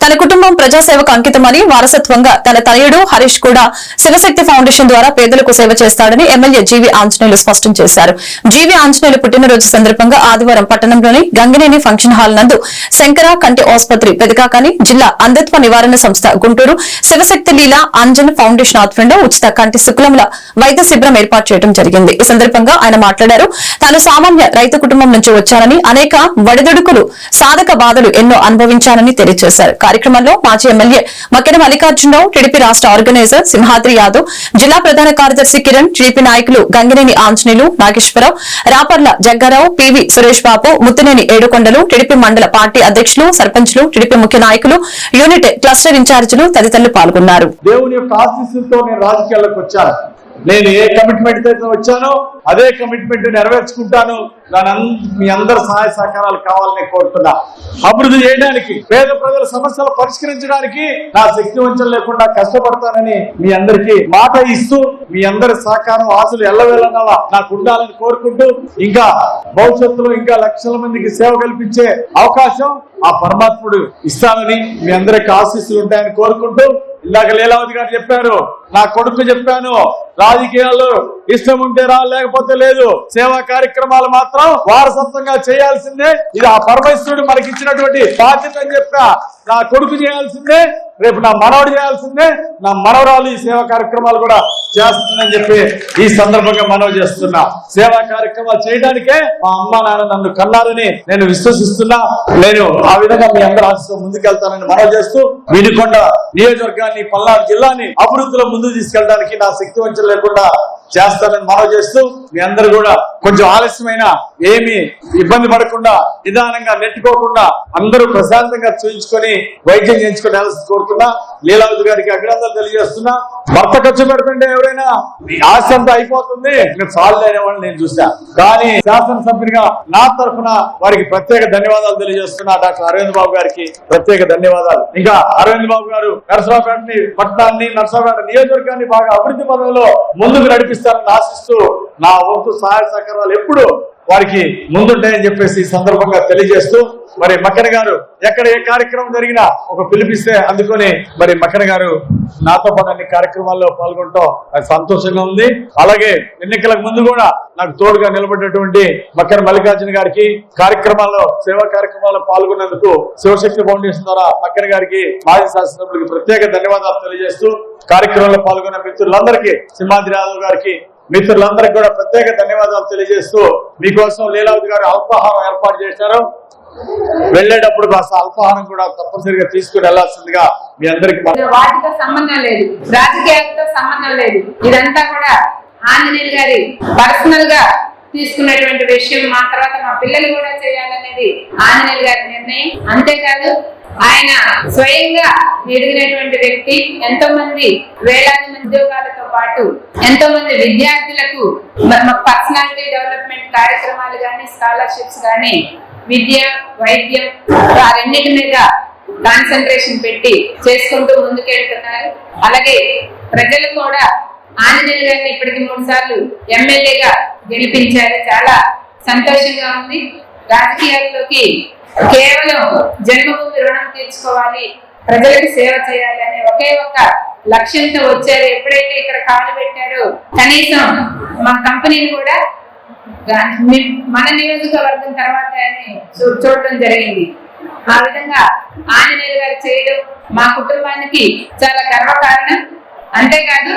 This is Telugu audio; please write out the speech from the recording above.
తన కుటుంబం ప్రజాసేవకు అంకితమని, వారసత్వంగా తన తనయుడు హరీష్ కూడా శివశక్తి ఫౌండేషన్ ద్వారా పేదలకు సేవ చేస్తాడని ఎమ్మెల్యే జీవి ఆంజనేయులు స్పష్టం చేశారు. జీవి ఆంజనేయులు పుట్టినరోజు సందర్భంగా ఆదివారం పట్టణంలోని గంగినేని ఫంక్షన్ హాల్ నందు శంకర కంటి ఆసుపత్రి పెదకాకని, జిల్లా అంధత్వ నివారణ సంస్థ గుంటూరు, శివశక్తి లీలా అంజన్ ఫౌండేషన్ ఆధ్వర్యంలో ఉచిత కంటి శుక్లముల వైద్య శిబిరం ఏర్పాటు చేయడం జరిగింది. ఈ సందర్భంగా ఆయన మాట్లాడారు. తాను సామాన్య రైతు కుటుంబం నుంచి వచ్చానని, అనేక వడిదుడుకులు, సాధక బాధలు ఎన్నో అనుభవించానని తెలియజేశారు. కార్యక్రమంలో మాజీ ఎమ్మెల్యే మక్కెన మల్లికార్జునరావు, టీడీపీ రాష్ట్ర ఆర్గనైజర్ సింహాద్రి యాదవ్, జిల్లా ప్రధాన కార్యదర్శి కిరణ్, టీడీపీ నాయకులు గంగినేని ఆంజనేయులు, నాగేశ్వరరావు, రాపర్ల జగ్గారావు, పివి సురేష్ బాబు, ముత్తునేని ఏడుకొండలు, టీడీపీ మండల పార్టీ అధ్యక్షులు, సర్పంచ్లు, టీడీపీ ముఖ్య నాయకులు, యూనిట్ క్లస్టర్ ఇన్ఛార్జీలు తదితరులు పాల్గొన్నారు. దేవుని యొక్క ఆశీస్సులతో నేను రాజకీయాల్లోకి వచ్చాను. నేను ఏ కమిట్మెంట్ అయితే వచ్చానో అదే కమిట్మెంట్ నెరవేర్చుకుంటాను. మీ అందరి సహాయ సహకారాలు కావాలని కోరుతున్నా. అభివృద్ధి చేయడానికి, పేద ప్రజల సమస్యలు పరిష్కరించడానికి నా శక్తి వంచన లేకుండా కష్టపడతానని మీ అందరికీ మాట ఇస్తూ, మీ అందరి సహకారం ఆశలు ఎల్లవేళలా నాకు ఉండాలని కోరుకుంటూ, ఇంకా భవిష్యత్తులో ఇంకా లక్షల మందికి సేవ కల్పించే అవకాశం ఆ పరమాత్ముడు ఇస్తానని మీ అందరికి ఆశీస్సులు ఉంటాయని కోరుకుంటూ, ఇందాక లీలావతి గారు చెప్పారు, నా కొడుకు చెప్పాను, రాజకీయాల్లో ఇష్టం ఉంటే రా, లేకపోతే లేదు. సేవా కార్యక్రమాలు మాత్రం వారసత్వంగా చేయాల్సిందే. ఇది ఆ పరమేశ్వరుడు మనకి ఇచ్చినటువంటి బాధ్యత అని చెప్పా. నా కొడుకు చేయాల్సిందే, రేపు నా మనవడు చేయాల్సిందే, నా మనవరాలు ఈ సేవా కార్యక్రమాలు కూడా చేస్తుందని చెప్పి ఈ సందర్భంగా మనవి చేస్తున్నా. సేవా కార్యక్రమాలు చేయడానికే మా అమ్మ నాన్న నన్ను కన్నారని నేను విశ్వసిస్తున్నా. నేను ఆ విధంగా మీ అందరూ ఆశతో ముందుకెళ్తానని మనవి చేస్తూ, వినుకొండ నియోజకవర్గాన్ని, పల్నాడు జిల్లాని అభివృద్ధిలో ముందుకు తీసుకెళ్ళడానికి నా శక్తి వంచన లేకుండా చేస్తానని మనవి చేస్తూ, మీ అందరూ కూడా కొంచెం ఆలస్యమైన ఏమి ఇబ్బంది పడకుండా, నిదానంగా నెట్టుకోకుండా అందరూ ప్రశాంతంగా చూయించుకొని వైద్యం చేయించుకొని కోరుతున్నా. లీలావతి గారికి అభినందనలు తెలియజేస్తున్నా. భర్త ఖర్చు పెడుతుంటే ఎవరైనా ఆశ అంతా అయిపోతుంది, నేను సాల్వ్ అయిన వాళ్ళని నేను చూసా. కానీ శాసనసభ్యునిగా నా తరఫున వారికి ప్రత్యేక ధన్యవాదాలు తెలియజేస్తున్నా. డాక్టర్ అరవింద్ బాబు గారికి ప్రత్యేక ధన్యవాదాలు. ఇంకా అరవింద్ బాబు గారు నరసరావుపేటని, పట్టణాన్ని, నరసరావుపేట నియోజకవర్గాన్ని బాగా అభివృద్ధి పదంలో ముందుకు నడిపిస్తారని ఆశిస్తూ, నా వంతు సహాయ సహకారాలు ఎప్పుడు వారికి ముందుంటాయని చెప్పేసి ఈ సందర్భంగా తెలియజేస్తూ, మరి మక్కన గారు ఎక్కడ ఏ కార్యక్రమం జరిగినా ఒక పిలిపిస్తే అందుకొని మరి మక్కన గారు నాతో పాటు అన్ని కార్యక్రమాల్లో పాల్గొనడం నాకు సంతోషంగా ఉంది. అలాగే ఎన్నికలకు ముందు కూడా నాకు తోడుగా నిలబడినటువంటి మక్కన మల్లికార్జున గారికి, కార్యక్రమాల్లో సేవా కార్యక్రమాల్లో పాల్గొన్నందుకు శివశక్తి ఫౌండేషన్ ద్వారా మక్కన గారికి, మాజీ శాసనసభ్యులకి ప్రత్యేక ధన్యవాదాలు తెలియజేస్తూ, కార్యక్రమంలో పాల్గొన్న మిత్రులందరికీ, సింహాద్రి యాదవ్ గారికి, మిత్రులందరికీ కూడా ప్రత్యేక ధన్యవాదాలు తెలియజేస్తూ, మీకోసం లీలావతి గారు అల్పాహారం ఏర్పాటు చేశారు. వెళ్ళేటప్పుడు కాస్త అల్పాహారం కూడా తప్పనిసరిగా తీసుకుని వెళ్లాల్సిందిగా మీ అందరికి. వాటితో సంబంధం లేదు, రాజకీయాలతో సంబంధం లేదు. ఇదంతా కూడా ఆంజనేయులు గారి పర్సనల్ గా తీసుకున్నటువంటి విషయం. మా తర్వాత మా పిల్లలు కూడా చేయాలనేది ఆంజనేయులు గారి నిర్ణయం. అంతేకాదు ఆయన స్వయంగా ఎదిగినటువంటి వ్యక్తి. ఎంతో మంది వేలాది మంది ఉద్యోగాలతో పాటు ఎంతో మంది విద్యార్థులకు పర్సనాలిటీ డెవలప్మెంట్ కార్యక్రమాలు గానీ, స్కాలర్షిప్స్ గానీ, విద్య, వైద్యం, ఆ రెండింటి మీద కాన్సన్ట్రేషన్ పెట్టి చేసుకుంటూ ముందుకెళ్తున్నారు. అలాగే ప్రజలు కూడా ఆంజనేయులు గారిని ఇప్పటికి 3 సార్లు ఎమ్మెల్యేగా గెలిపించారు. చాలా సంతోషంగా ఉంది. రాజకీయాల్లోకి కేవలం జన్మభూమి రుణం తీర్చుకోవాలి, ప్రజలకు సేవ చేయాలి అనే ఒకే ఒక్క లక్ష్యంతో వచ్చారు. ఎప్పుడైతే ఇక్కడ కాలు పెట్టారో కనీసం మా కంపెనీని కూడా మన నియోజకవర్గం తర్వాత చూడడం జరిగింది. ఆ విధంగా ఆంజనేయులు గారు చేయడం మా కుటుంబానికి చాలా గర్వకారణం. అంతేకాదు